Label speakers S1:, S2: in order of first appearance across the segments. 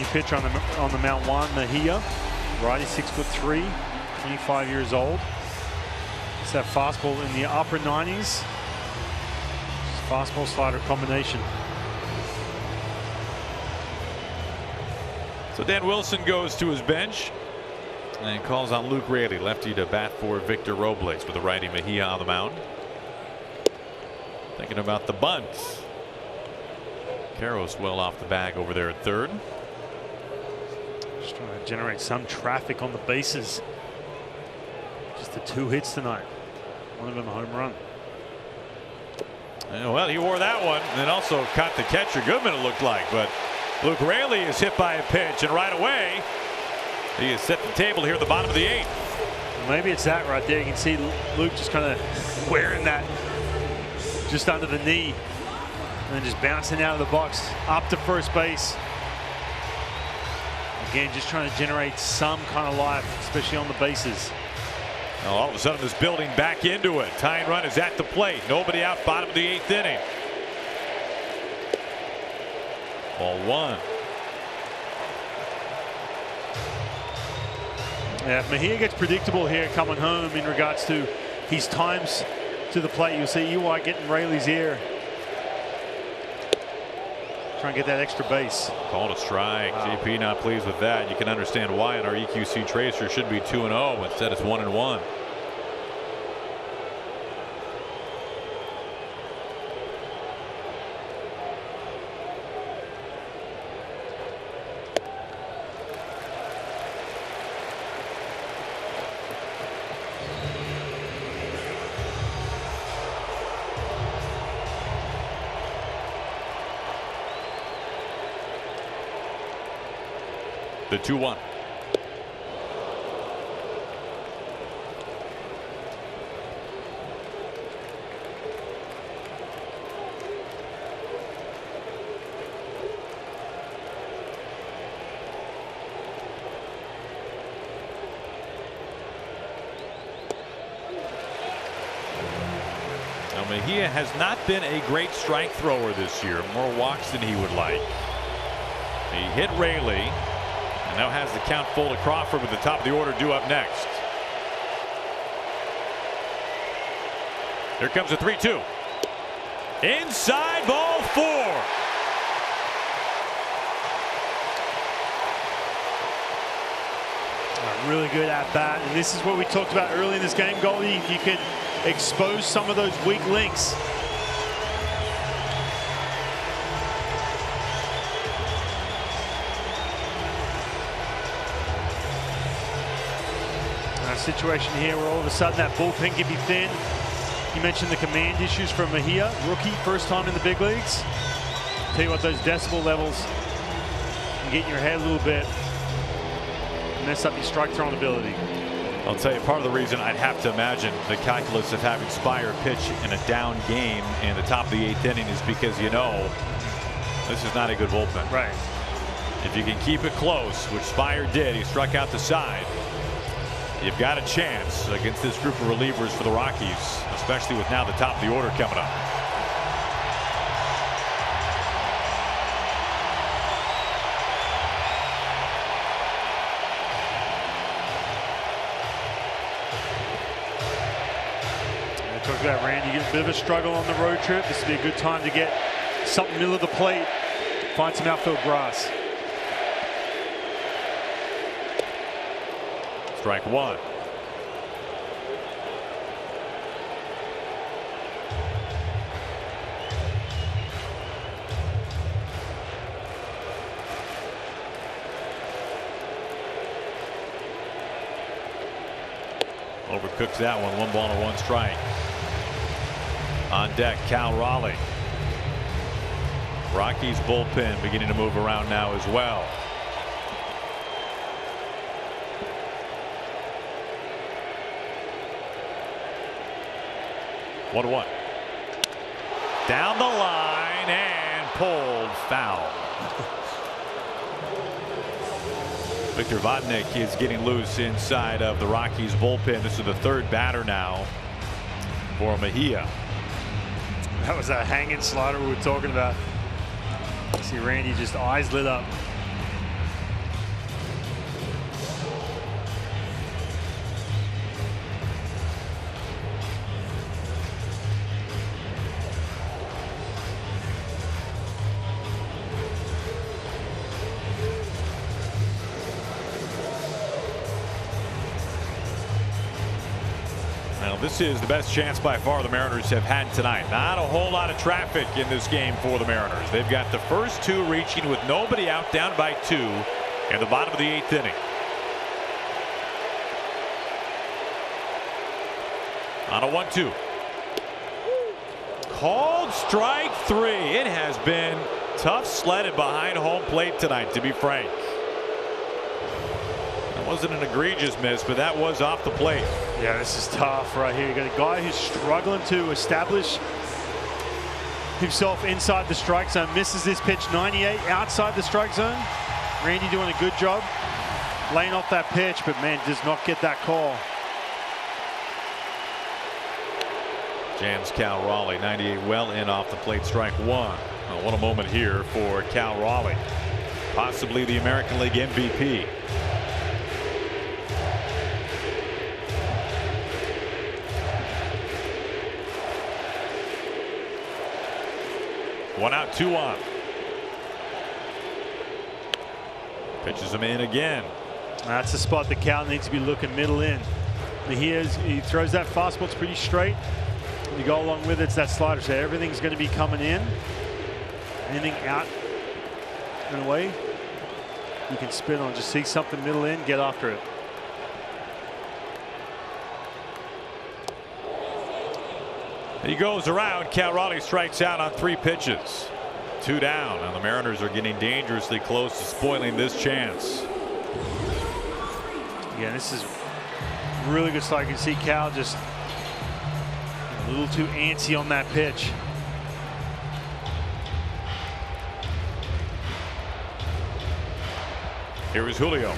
S1: New pitcher on the mound, Juan Mejia. Righty, 6'3", 25 years old. It's that fastball in the upper 90s. Fastball slider combination.
S2: So Dan Wilson goes to his bench and calls on Luke Raley, lefty, to bat for Victor Robles with the righty Mejia on the mound. Thinking about the bunt. Caro's well off the bag over there at third.
S1: Just trying to generate some traffic on the bases. Just the 2 hits tonight. One of them a home run.
S2: Well, he wore that one and then also caught the catcher Goodman, it looked like. But Luke Raley is hit by a pitch, and right away he has set the table here at the bottom of the 8th.
S1: Well, maybe it's that right there. You can see Luke just kind of wearing that just under the knee and then just bouncing out of the box up to first base. Again, just trying to generate some kind of life, especially on the bases.
S2: Now, all of a sudden, this building back into it. Tying run is at the plate. Nobody out, bottom of the 8th inning. Ball 1.
S1: Yeah, if Mejia gets predictable here coming home in regards to his times to the plate, you'll see UI getting Raley's ear. Try and get that extra base.
S2: Called a strike.
S1: Wow.
S2: JP not pleased with that. You can understand why. And our EQC tracer should be 2-0. Instead, it's 1-1. The 2-1. Now, Mejia has not been a great strike thrower this year. More walks than he would like. He hit Raley. And now has the count full to Crawford with the top of the order due up next. Here comes a 3-2. Inside, ball 4.
S1: A really good at bat. And this is what we talked about early in this game, Goldie. If you can expose some of those weak links. Situation here where all of a sudden that bullpen can be thin. You mentioned the command issues from Mejia, rookie, first time in the big leagues. Tell you what, those decibel levels can get in your head a little bit, mess up your strike throwing ability.
S2: I'll tell you, part of the reason I'd have to imagine the calculus of having Spire pitch in a down game in the top of the 8th inning is because you know this is not a good bullpen.
S1: Right.
S2: If you can keep it close, which Spire did, he struck out the side. You've got a chance against this group of relievers for the Rockies, especially with now the top of the order coming up.
S1: I talked about Randy getting a bit of a struggle on the road trip. This would be a good time to get something middle of the plate, find some outfield grass.
S2: Strike 1. Overcooks that one. 1 ball and 1 strike. On deck, Cal Raleigh. Rockies bullpen beginning to move around now as well. One to one. Down the line and pulled foul. Victor Vodnik is getting loose inside of the Rockies bullpen. This is the 3rd batter now for Mejia.
S1: That was that hanging slider we were talking about. See Randy just eyes lit up.
S2: This is the best chance by far the Mariners have had tonight. Not a whole lot of traffic in this game for the Mariners. They've got the first two reaching with nobody out, down by 2 in the bottom of the 8th inning. On a 1-2. Called strike 3. It has been tough sledded behind home plate tonight, to be frank. That wasn't an egregious miss, but that was off the plate.
S1: Yeah, this is tough right here. You got a guy who's struggling to establish himself inside the strike zone. Misses this pitch 98 outside the strike zone. Randy doing a good job laying off that pitch, but man, does not get that call.
S2: Jams Cal Raleigh, 98 well in off the plate, strike 1. Well, what a moment here for Cal Raleigh, possibly the American League MVP. One out, 2 on. Pitches him in again.
S1: That's the spot that Cal needs to be looking, middle in. He throws that fastball, it's pretty straight. You go along with it's that slider, so everything's going to be coming in. Anything out and away, you can spin on. Just see something middle in, get after it.
S2: He goes around. Cal Raleigh strikes out on 3 pitches. 2 down, and the Mariners are getting dangerously close to spoiling this chance.
S1: Yeah, this is really good start. You can see Cal just a little too antsy on that pitch.
S2: Here is Julio.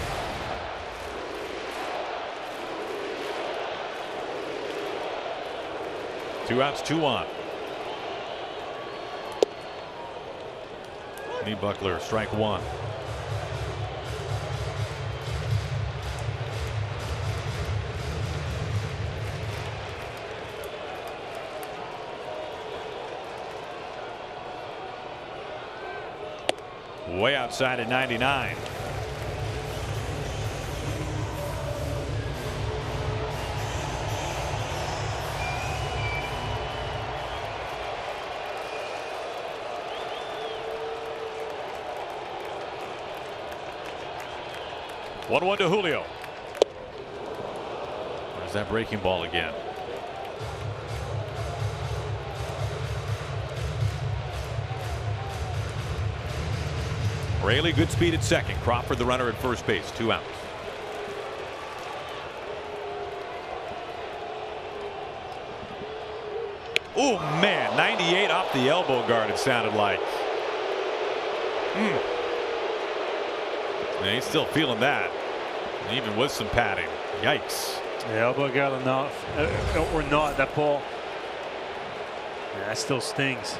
S2: Two outs, 2 on. Knee Buckler, strike 1. Way outside at 99. One to Julio. There's that breaking ball again. Raley, good speed at second. Crawford, the runner at first base. 2 outs. Oh man, 98 off the elbow guard, it sounded like. And he's still feeling that, even with some padding. Yikes.
S1: The elbow guard enough or not, that ball. Yeah, that still stings.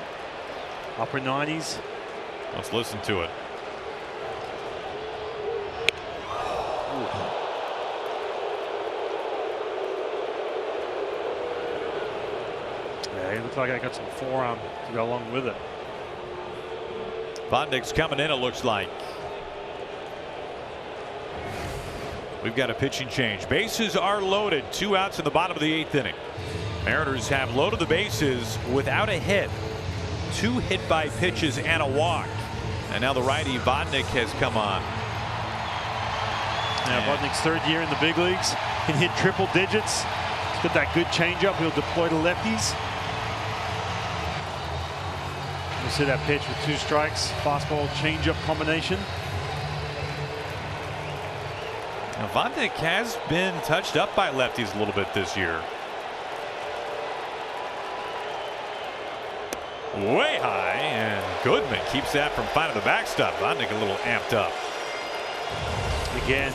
S1: Upper 90s.
S2: Let's listen to it.
S1: Yeah, it looks like I got some forearm to go along with it.
S2: Vodnik's coming in, it looks like. We've got a pitching change. Bases are loaded. 2 outs in the bottom of the 8th inning. Mariners have loaded the bases without a hit. 2 hit by pitches and a walk. And now the righty Vodnik has come on.
S1: Now Vodnik's 3rd year in the big leagues. Can hit triple digits. He's got that good changeup. He'll deploy to lefties. You see that pitch with 2 strikes. Fastball changeup combination.
S2: Now Vodnik has been touched up by lefties a little bit this year. Way high, and Goodman keeps that from finding the backstop. Vodnik a little amped up.
S1: Again,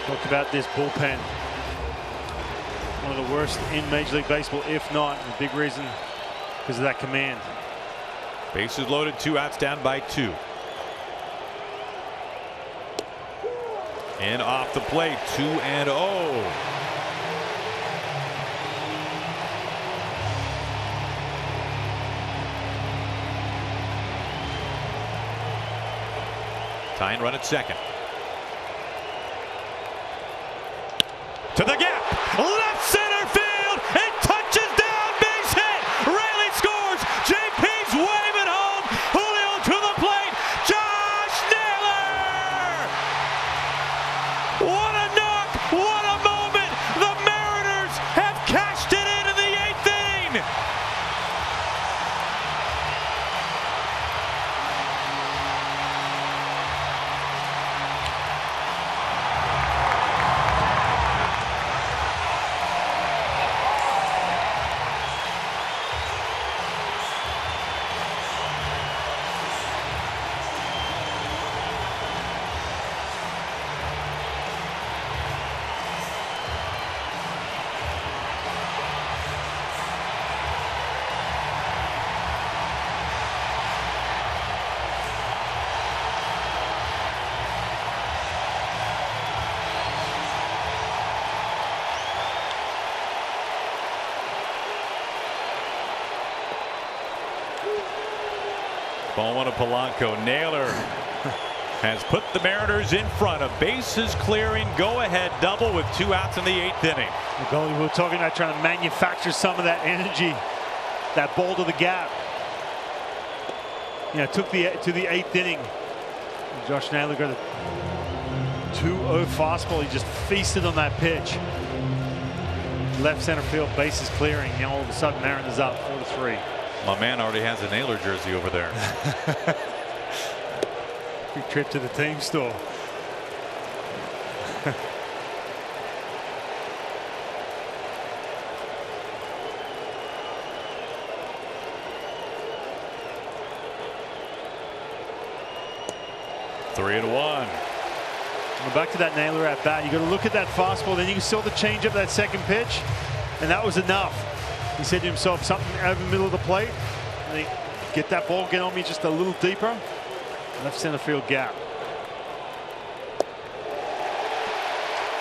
S1: talked about this bullpen. One of the worst in Major League Baseball, if not a big reason because of that command.
S2: Bases loaded, 2 outs, down by 2. And off the plate, 2-0. Tying run at second. To the gap, left center field, and Ball one to Polanco. Naylor has put the Mariners in front. A bases clearing go-ahead double with 2 outs in the 8th inning.
S1: The goalie, we were talking about trying to manufacture some of that energy, that ball to the gap. You know, took to the 8th inning. Josh Naylor got a 2-0 fastball. He just feasted on that pitch. Left center field, bases clearing. Now all of a sudden Mariners up 4-3.
S2: My man already has a Naylor jersey over there.
S1: Quick trip to the team store.
S2: Three and one.
S1: Back to that Naylor at bat. You got to look at that fastball. Then you saw the change up that second pitch, and that was enough. He said to himself, something over the middle of the plate. And get that ball, get on me just a little deeper. Left center field gap.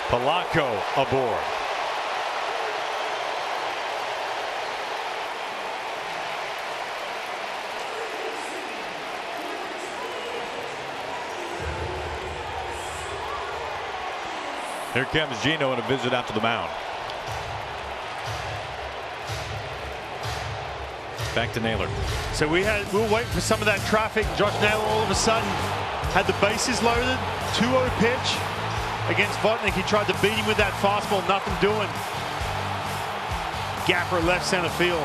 S2: Polanco aboard. Here comes Gino on a visit out to the mound. Back to Naylor.
S1: So we were waiting for some of that traffic. Josh Naylor all of a sudden had the bases loaded. 2-0 pitch against Votnik. He tried to beat him with that fastball. Nothing doing. Gapper left center field.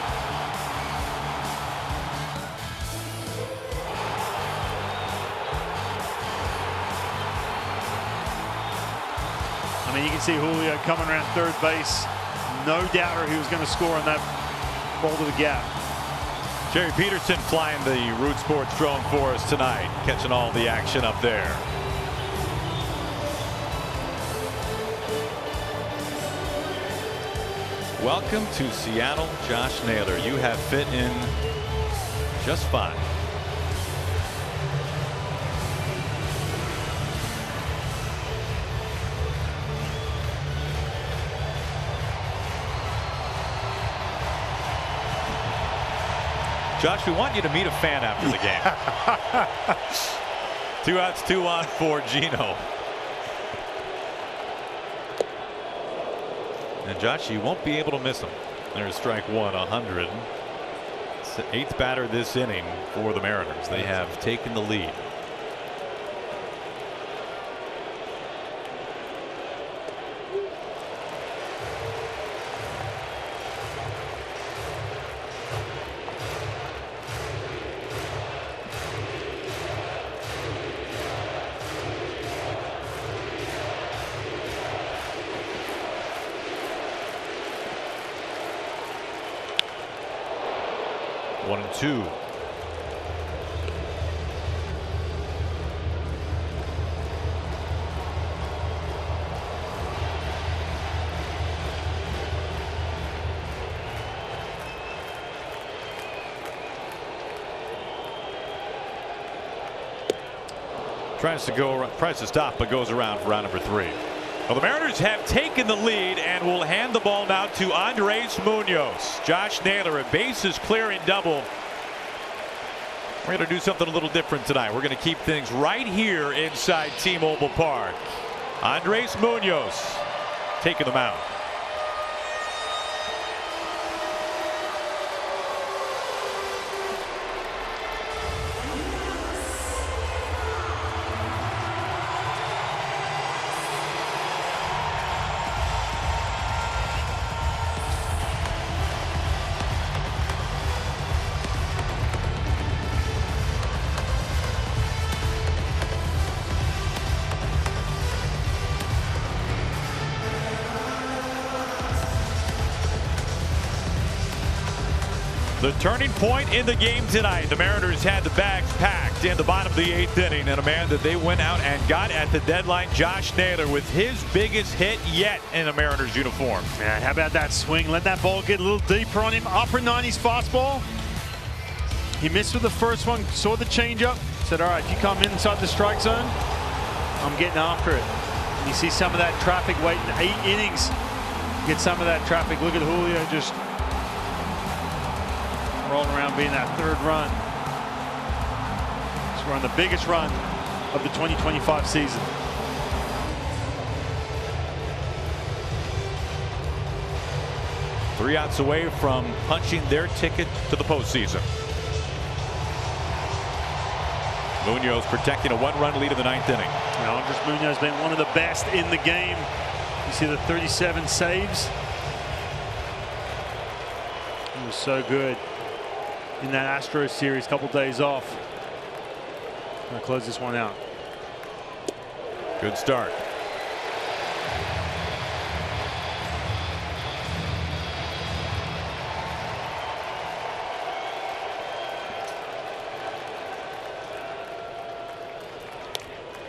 S1: I mean, you can see Julio coming around third base. No doubter he was going to score on that ball to the gap.
S2: Jerry Peterson flying the Root Sports drone for us tonight, catching all the action up there. Welcome to Seattle, Josh Naylor. You have fit in just fine. Josh, we want you to meet a fan after the game. 2 outs, 2 on for Gino. And Josh, you won't be able to miss him. There's strike one, 100. It's the 8th batter this inning for the Mariners. They have taken the lead. One and two. Tries to stop, but goes around for round number 3. Well, the Mariners have taken the lead and will hand the ball now to Andres Munoz. Josh Naylor, a bases clearing double. We're going to do something a little different tonight. We're going to keep things right here inside T-Mobile Park. Andres Munoz taking the mound. The turning point in the game tonight. The Mariners had the bags packed in the bottom of the 8th inning, and a man that they went out and got at the deadline, Josh Naylor, with his biggest hit yet in a Mariners uniform.
S1: Man, how about that swing? Let that ball get a little deeper on him. Upper 90s fastball. He missed with the first one, saw the changeup, said, all right, if you come inside the strike zone, I'm getting after it. And you see some of that traffic waiting 8 innings. Get some of that traffic. Look at Julio just rolling around being that 3rd run. We're on the biggest run of the 2025 season.
S2: Three outs away from punching their ticket to the postseason. Munoz protecting a one-run lead in the ninth inning.
S1: Andres Munoz has been one of the best in the game. You see the 37 saves. He was so good in that Astros series, couple days off. I'm gonna close this one out.
S2: Good start.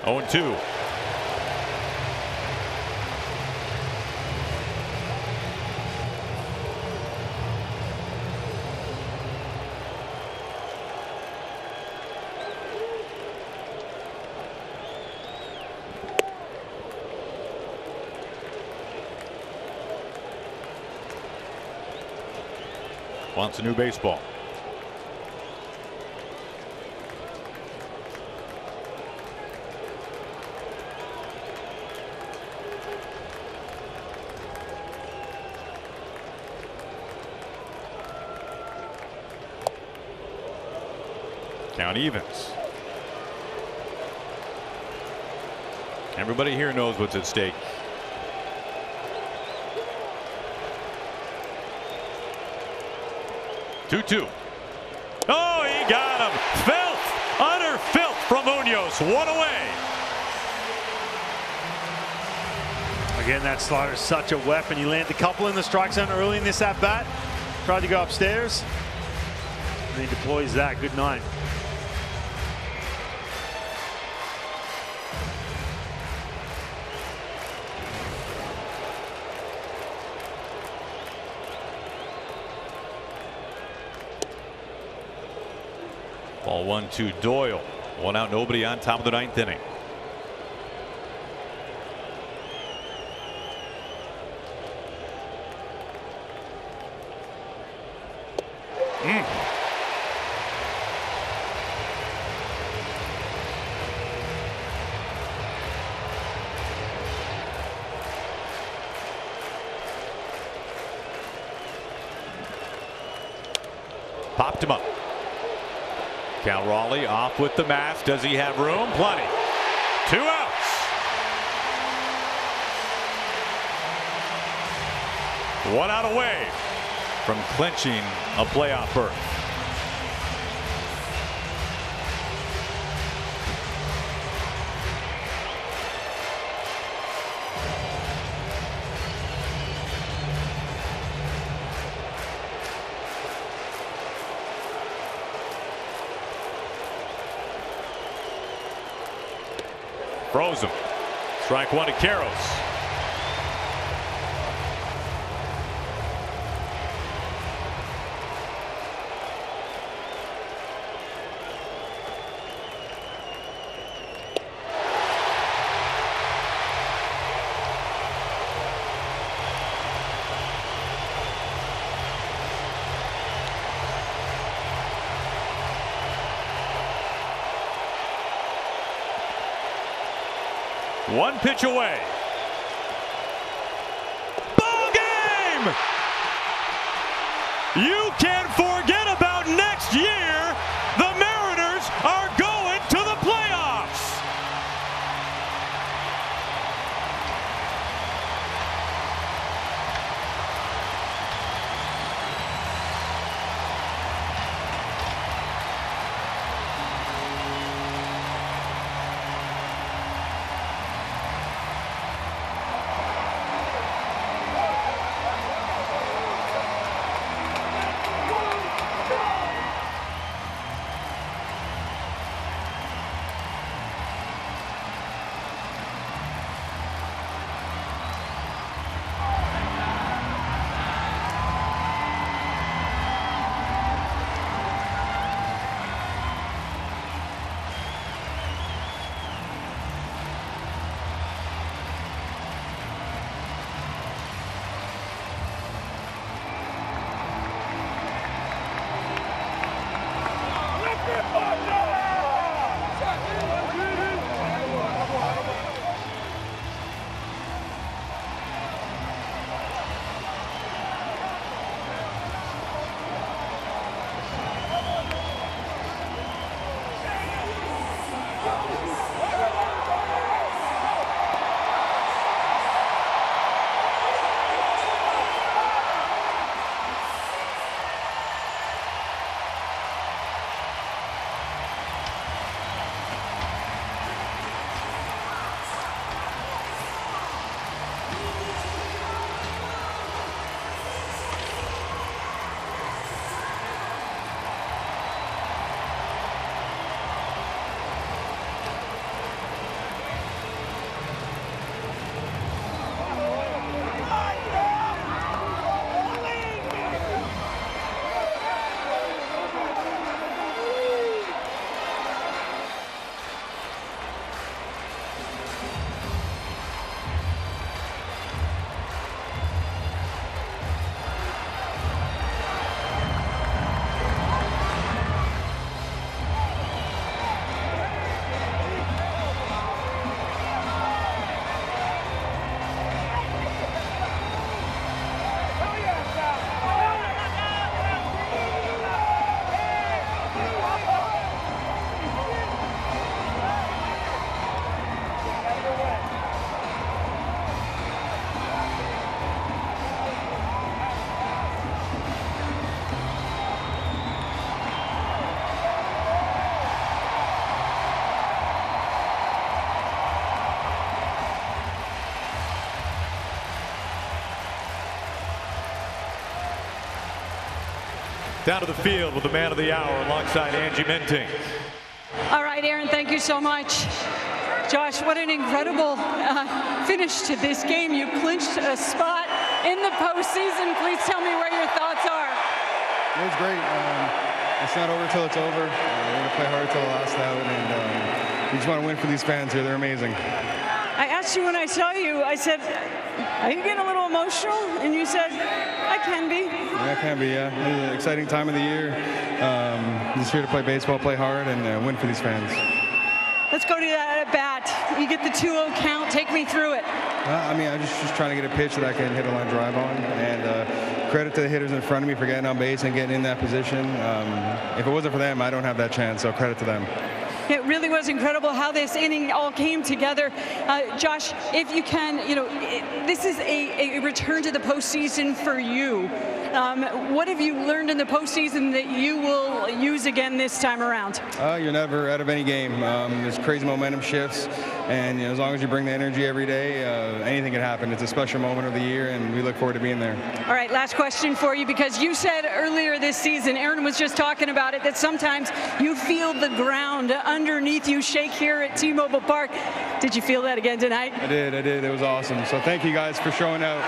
S2: Oh, 0-2. Wants a new baseball. Count evens. Everybody here knows what's at stake. Two. Oh, he got him. Filth, utter filth from Munoz. One away.
S1: Again, that slider is such a weapon. He landed a couple in the strike zone early in this at bat. Tried to go upstairs. And he deploys that. Good night.
S2: Ball 1-2 Doyle. One out, nobody on, top of the ninth inning. Popped him up. Cal Raleigh off with the mask. Does he have room? Plenty. 2 outs. One out away from clinching a playoff berth. Froze him. Strike one to Karros. One pitch away. Ball game! You can forget about next year. The Mariners are going to the playoffs. Down to the field with the man of the hour alongside Angie Minting.
S3: All right, Aaron, thank you so much. Josh, what an incredible finish to this game. You clinched a spot in the postseason. Please tell me where your thoughts are.
S4: It was great. It's not over till it's over. We're going to play hard till the last out, and we just want to win for these fans here. They're amazing.
S3: I asked you when I saw you, I said, are you getting a little emotional? And you said, I can be.
S4: Yeah, I can be, yeah. It's an exciting time of the year. Just here to play baseball, play hard, and win for these fans.
S3: Let's go to that at bat. You get the 2-0 count. Take me through it.
S4: I mean, I'm just trying to get a pitch that I can hit a line drive on. And credit to the hitters in front of me for getting on base and getting in that position. If it wasn't for them, I don't have that chance, so credit to them.
S3: It really was incredible how this inning all came together. Josh, if you can, this is a return to the postseason for you. What have you learned in the postseason that you will use again this time around?
S4: You're never out of any game. There's crazy momentum shifts, and as long as you bring the energy every day, anything can happen. It's a special moment of the year, and we look forward to being there. All
S3: right, last question for you, because you said earlier this season, Aaron was just talking about it, that sometimes you feel the ground underneath you shake here at T-Mobile Park. Did you feel that again tonight?
S4: I did. It was awesome. So thank you guys for showing out.